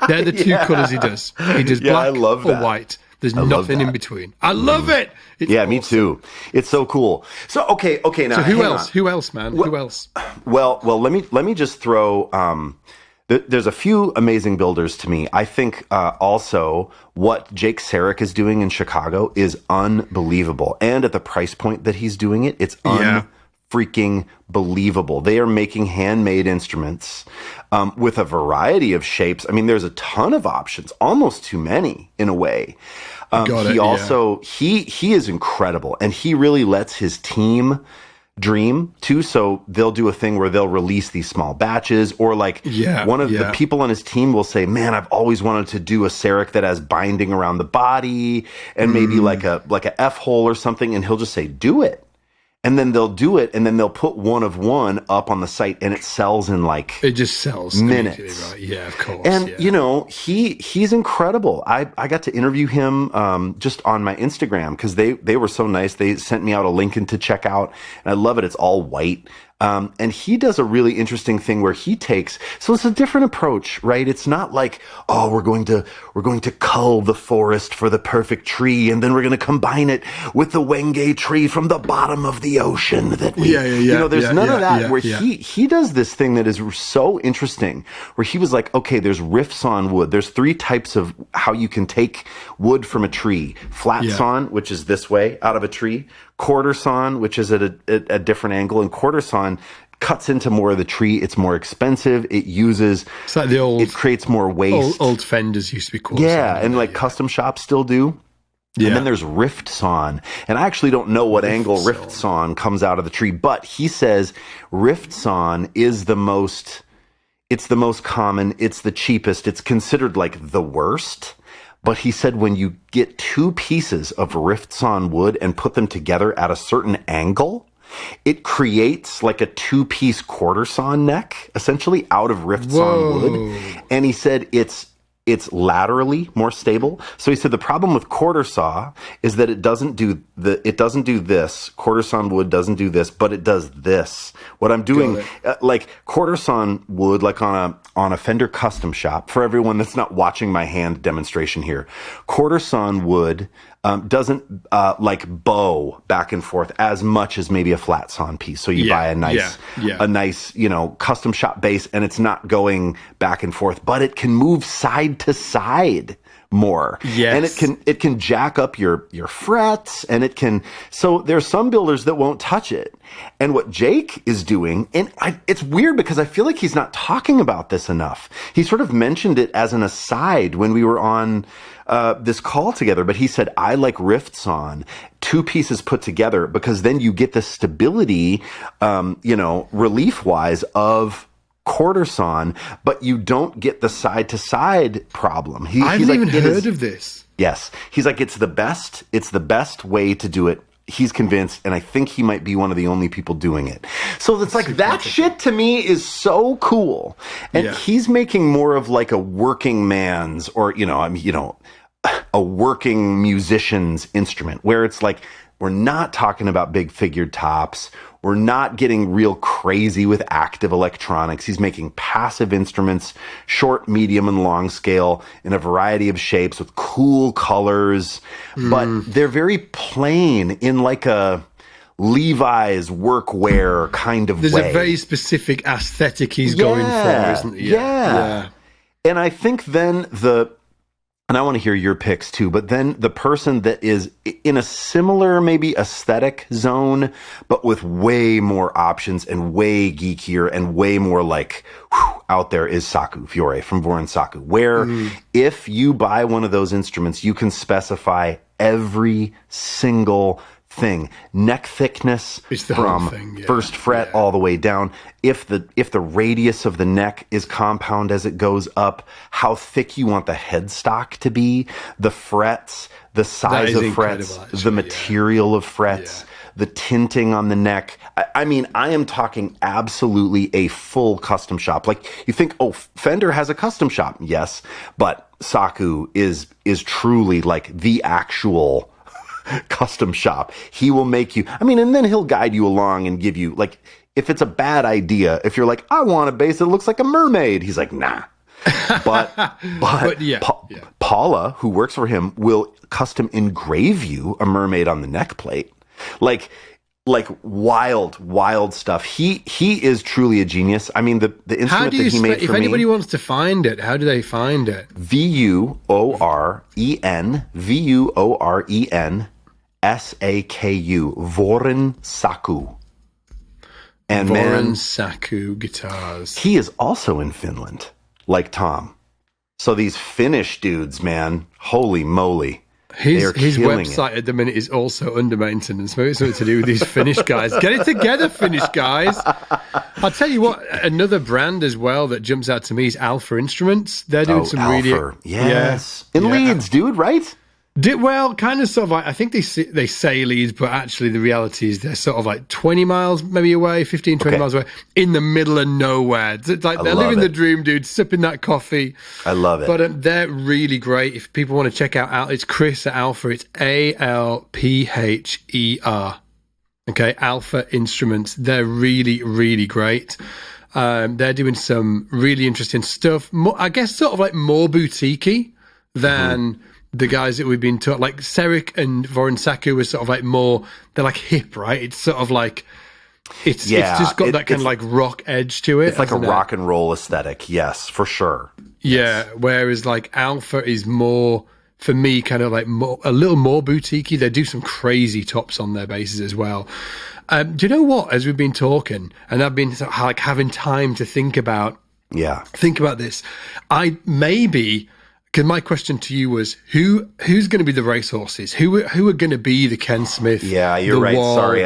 A: They're the 2 colors he does. He does black or white. There's nothing in between. I love it. It's awesome.
B: Me too. It's so cool. So okay, now
A: so who else, man? Who else?
B: Well, let me just throw there's a few amazing builders to me. I think also what Jake Sarek is doing in Chicago is unbelievable. And at the price point that he's doing it, it's freaking believable. They are making handmade instruments with a variety of shapes. I mean, there's a ton of options, almost too many in a way. He is incredible, and he really lets his team dream too. So they'll do a thing where they'll release these small batches, or one of the people on his team will say, man, I've always wanted to do a Sarek that has binding around the body and maybe like a F hole or something. And he'll just say, do it. And then they'll do it, and then they'll put one of one up on the site, and it sells in
A: it just sells
B: minutes.
A: Right? Yeah, of course.
B: And he's incredible. I got to interview him just on my Instagram because they were so nice. They sent me out a link to check out, and I love it. It's all white. And he does a really interesting thing where he takes, so it's a different approach, right? It's not like, oh, we're going to cull the forest for the perfect tree, and then we're going to combine it with the Wenge tree from the bottom of the ocean that we, there's none of that, where he does this thing that is so interesting, where he was like, okay, there's riffs on wood. There's 3 types of how you can take wood from a tree. Flat sawn, which is this way out of a tree. Quarter sawn, which is at a different angle, and quarter sawn cuts into more of the tree. It's more expensive. It's like it creates more waste.
A: Old Fenders used to be called.
B: Yeah, and custom shops still do. Yeah. And then there's rift sawn. And I actually don't know what angle rift sawn comes out of the tree, but he says rift sawn is the most common, it's the cheapest, it's considered like the worst. But he said when you get 2 pieces of rift sawn wood and put them together at a certain angle, it creates like a 2-piece quarter sawn neck, essentially out of rift sawn wood. And he said it's laterally more stable. So he said the problem with quarter saw is that it doesn't do this. Quarter sawn wood doesn't do this, but it does this. What I'm doing, like quarter sawn wood, like on a Fender custom shop, for everyone that's not watching my hand demonstration here, quarter sawn wood doesn't bow back and forth as much as maybe a flat sawn piece. So you buy a nice, custom shop bass, and it's not going back and forth, but it can move side to side more. Yes. And it can jack up your frets, and it can, so there's some builders that won't touch it. And what Jake is doing, and it's weird because I feel like he's not talking about this enough. He sort of mentioned it as an aside when we were on this call together, but he said, I like rift sawn, 2 pieces put together, because then you get the stability, relief wise of quarter sawn, but you don't get the side to side problem.
A: I've even heard of this.
B: Yes. He's like, it's the best way to do it. He's convinced, and I think he might be one of the only people doing it. So it's like that shit to me is so cool. And he's making more of like a working man's, or, a working musician's instrument, where it's like, we're not talking about big figured tops. We're not getting real crazy with active electronics. He's making passive instruments, short, medium, and long scale, in a variety of shapes with cool colors. But they're very plain in like a Levi's workwear kind of way.
A: There's a very specific aesthetic he's going for, isn't there?
B: Yeah. And I think then and I want to hear your picks too, but then the person that is in a similar maybe aesthetic zone, but with way more options and way geekier and way more out there, is Saku Fiore from Voron Saku, where if you buy one of those instruments, you can specify every single thing, neck thickness from first fret all the way down. If the radius of the neck is compound as it goes up, how thick you want the headstock to be, the frets, the size of frets, the material of frets, the tinting on the neck. I mean, I am talking absolutely a full custom shop. Like, you think, oh, Fender has a custom shop. Yes, but Saku is truly like the actual custom shop. He will make you, and then he'll guide you along and give you, like, if it's a bad idea, if you're like, I want a bass that looks like a mermaid, he's like, nah. But Paula, who works for him, will custom engrave you a mermaid on the neck plate. Like, like wild stuff. He is truly a genius. I mean, the instrument that he made for me.
A: If anybody wants to find it, how do they find it?
B: VUOREN Voren Saku. And
A: Voren Saku Guitars.
B: He is also in Finland, like Tom. So these Finnish dudes, man, holy moly.
A: His website at the minute is also under maintenance. Maybe it's something to do with these Finnish guys. Get it together, Finnish guys. I'll tell you what, another brand as well that jumps out to me is Alpha Instruments. They're doing some
B: Alpha.
A: really...
B: Yes. In Leeds, dude, right?
A: Well, kind of sort of like, I think they say Leeds, but actually the reality is they're sort of like 20 miles maybe away, 15, 20 miles away, in the middle of nowhere. It's like they're living the dream, dude, sipping that coffee.
B: I love it.
A: But they're really great. If people want to check out, it's Chris at Alpha. It's ALPHER. Okay, Alpha Instruments. They're really, really great. They're doing some really interesting stuff. More, I guess sort of like more boutique-y than... the guys that we've been taught, like Serik and Voren Saku, were sort of like more, they're like hip, right? It's sort of like, it's just got that kind of like rock edge to it.
B: It's like a rock and roll aesthetic, yes, for sure.
A: Yeah, whereas like Alpha is more, for me, kind of like a little more boutique-y. They do some crazy tops on their basses as well. Do you know what, as we've been talking, and I've been sort of like having time to think about this, because my question to you was, who's going to be the racehorses? Who are going to be the Ken Smith?
B: Yeah, you're right.
A: Wall,
B: Sorry.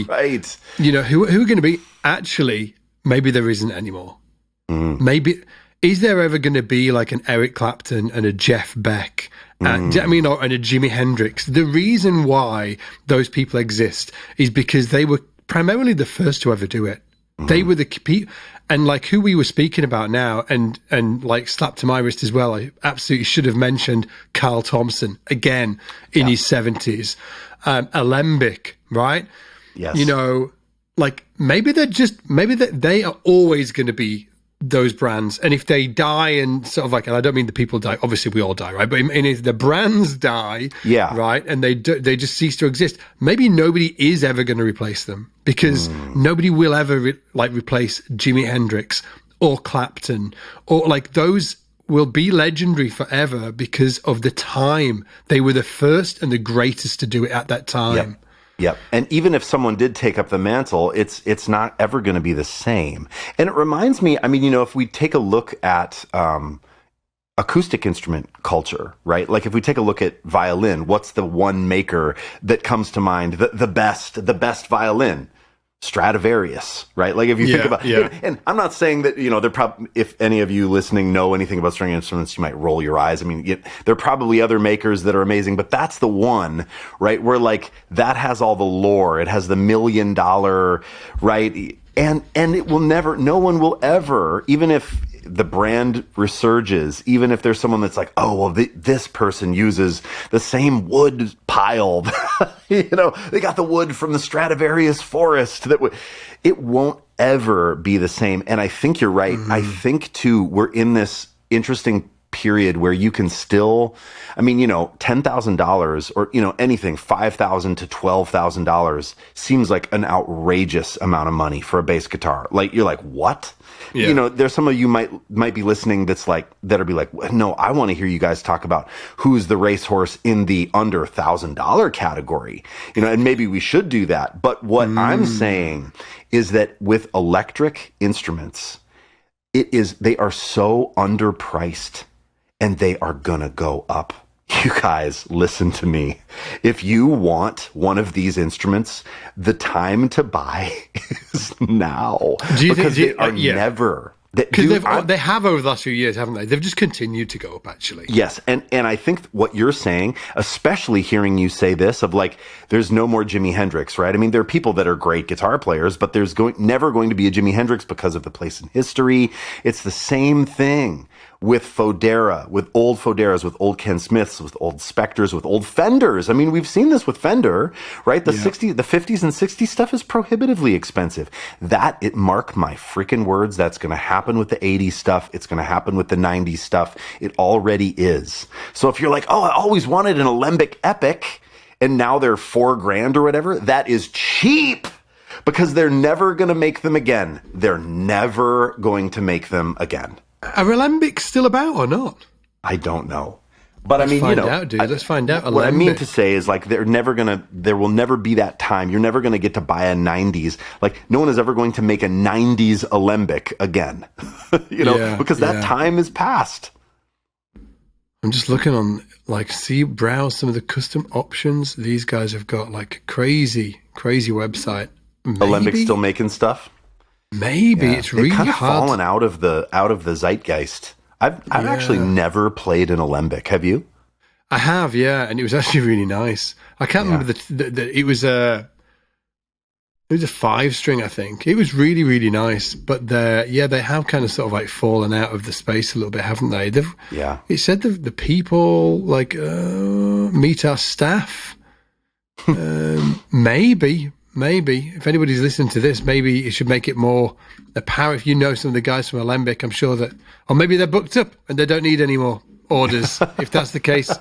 A: right. You know, who are going to be? Actually, maybe there isn't anymore. Maybe, is there ever going to be like an Eric Clapton and a Jeff Beck? And a Jimi Hendrix? The reason why those people exist is because they were primarily the first to ever do it. They were the people, and like who we were speaking about now, and like slapped to my wrist as well. I absolutely should have mentioned Carl Thompson again in his 70s, Alembic, right?
B: Yes.
A: You know, like maybe they are always going to be those brands, and if they die and sort of like, and I don't mean the people die, obviously we all die, right? But if the brands die, right, and they just cease to exist, maybe nobody is ever going to replace them, because nobody will ever replace Jimi Hendrix or Clapton, or like those will be legendary forever because of the time. They were the first and the greatest to do it at that time.
B: Yep. And even if someone did take up the mantle, it's not ever going to be the same. And it reminds me, I mean, you know, if we take a look at acoustic instrument culture, right? Like if we take a look at violin, what's the one maker that comes to mind? The best violin? Stradivarius, right? Like if you think about, and I'm not saying that, you know, they're probably, if any of you listening know anything about string instruments, you might roll your eyes. I mean, there are probably other makers that are amazing, but that's the one, right? Where like that has all the lore. It has the $1 million, right? And it will never, no one will ever, even if the brand resurges, even if there's someone that's like, oh, well, this person uses the same wood pile, you know, they got the wood from the Stradivarius forest, it won't ever be the same. And I think you're right. I think too, we're in this interesting period where you can still, I mean, you know, $10,000 or, you know, anything, $5,000 to $12,000 seems like an outrageous amount of money for a bass guitar. Like, you're like, what? Yeah. You know, there's some of you might be listening that'll be like, no, I want to hear you guys talk about who's the racehorse in the under $1,000 category, you know, and maybe we should do that. But what I'm saying is that with electric instruments, they are so underpriced and they are gonna go up. You guys, listen to me. If you want one of these instruments, the time to buy is now. Because they are never.
A: Because they have over the last few years, haven't they? They've just continued to go up, actually.
B: Yes, and I think what you're saying, especially hearing you say this of like, there's no more Jimi Hendrix, right? I mean, there are people that are great guitar players, but there's never going to be a Jimi Hendrix because of the place in history. It's the same thing with Fodera, with old Foderas, with old Ken Smiths, with old Spectors, with old Fenders. I mean, we've seen this with Fender, right? The 50s and 60s stuff is prohibitively expensive. Mark my freaking words, that's going to happen with the 80s stuff. It's going to happen with the 90s stuff. It already is. So if you're like, oh, I always wanted an Alembic Epic, and now they're $4,000 or whatever, that is cheap because they're never going to make them again. They're never going to make them again.
A: Are Alembics still about or not?
B: I don't know. But
A: Let's
B: I mean,
A: find out, dude. Let's find out.
B: What I mean to say is like there will never be that time. You're never going to get to buy a 90s. Like no one is ever going to make a 90s Alembic again, because that time is past.
A: I'm just looking on, browse some of the custom options. These guys have got like a crazy website.
B: Alembic still making stuff?
A: Maybe it's really
B: kind of
A: hard.
B: fallen out of the zeitgeist. I've actually never played an Alembic. Have you?
A: I have, yeah, and it was actually really nice. I can't remember it was a 5-string, I think. It was really, really nice, but they have kind of sort of like fallen out of the space a little bit, haven't they? It said the people meet our staff. Maybe if anybody's listening to this, maybe it should make it more apparent. If you know some of the guys from Alembic, I'm sure that, or maybe they're booked up and they don't need any more orders. If that's the case,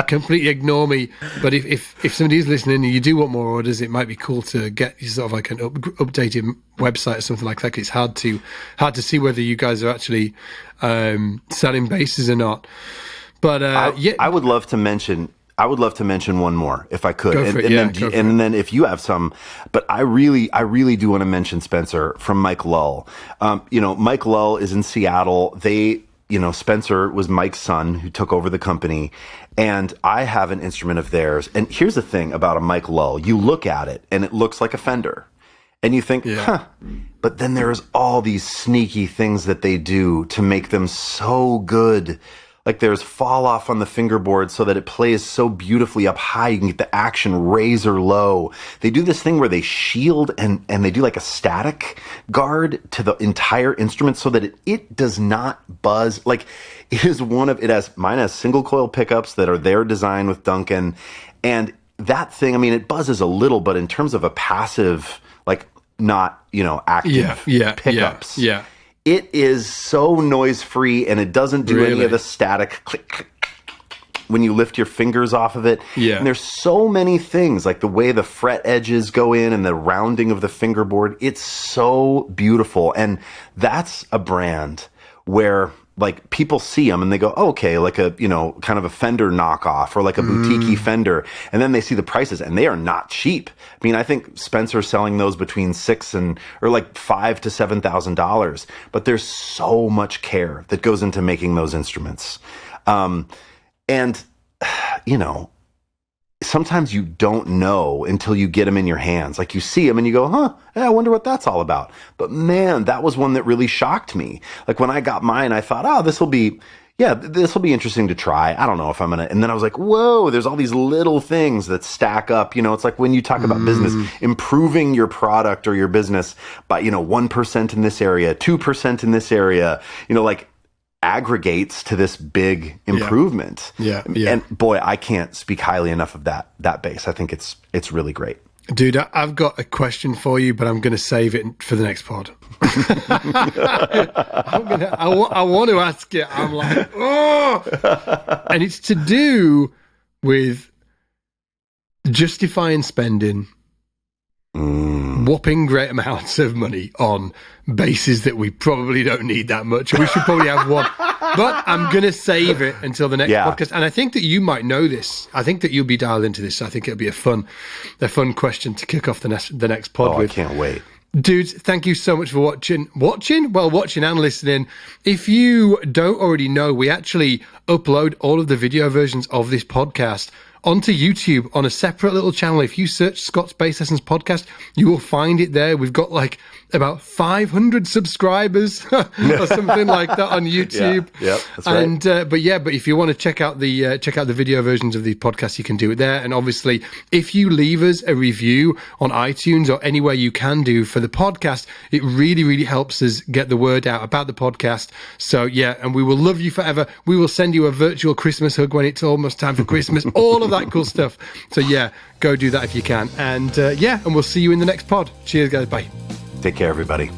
A: completely ignore me. But if somebody is listening and you do want more orders, it might be cool to get sort of like an updated website or something like that. 'Cause it's hard to see whether you guys are actually selling basses or not. But
B: I would love to mention one more if I could. And then if you have some, but I really do want to mention Spencer from Mike Lull. Mike Lull is in Seattle. Spencer was Mike's son who took over the company, and I have an instrument of theirs. And here's the thing about a Mike Lull. You look at it and it looks like a Fender. And you think, but then there's all these sneaky things that they do to make them so good. Like there's fall off on the fingerboard so that it plays so beautifully up high. You can get the action razor low. They do this thing where they shield and they do like a static guard to the entire instrument so that it does not buzz. Like mine has single coil pickups that are their design with Duncan. And that thing, I mean, it buzzes a little, but in terms of a passive, like not, active pickups.
A: Yeah.
B: It is so noise-free, and it doesn't do any of the static click, click, when you lift your fingers off of it.
A: Yeah.
B: And there's so many things, like the way the fret edges go in and the rounding of the fingerboard. It's so beautiful. And that's a brand where like people see them and they go, oh, okay, like a, kind of a Fender knockoff or like a boutique Fender. And then they see the prices and they are not cheap. I mean, I think Spencer's selling those between $5,000 to $7,000, but there's so much care that goes into making those instruments. Sometimes you don't know until you get them in your hands. Like you see them and you go, I wonder what that's all about. But man, that was one that really shocked me. Like when I got mine, I thought, this will be interesting to try. I don't know if I'm going to, and then I was like, whoa, there's all these little things that stack up. It's like when you talk about business, improving your product or your business by, 1% in this area, 2% in this area, aggregates to this big improvement.
A: Yeah.
B: And boy, I can't speak highly enough of that bass. I think it's really great.
A: Dude, I've got a question for you, but I'm going to save it for the next pod. I want to ask it. I'm like, and it's to do with justifying spending whopping great amounts of money on basses that we probably don't need that much. We should probably have one. But I'm going to save it until the next podcast. And I think that you might know this. I think that you'll be dialed into this. So I think it'll be a fun question to kick off the next pod with.
B: I can't wait.
A: Dudes, thank you so much for watching and listening. If you don't already know, we actually upload all of the video versions of this podcast onto YouTube on a separate little channel. If you search Scott's Bass Lessons Podcast, you will find it there. We've got like about 500 subscribers or something like that on YouTube.
B: Yeah, that's right.
A: And but if you want to check out the video versions of the podcast, you can do it there. And obviously, if you leave us a review on iTunes or anywhere you can do for the podcast, it really, really helps us get the word out about the podcast. So and we will love you forever. We will send you a virtual Christmas hug when it's almost time for Christmas. All of that cool stuff. So go do that if you can. And and we'll see you in the next pod. Cheers, guys. Bye.
B: Take care, everybody.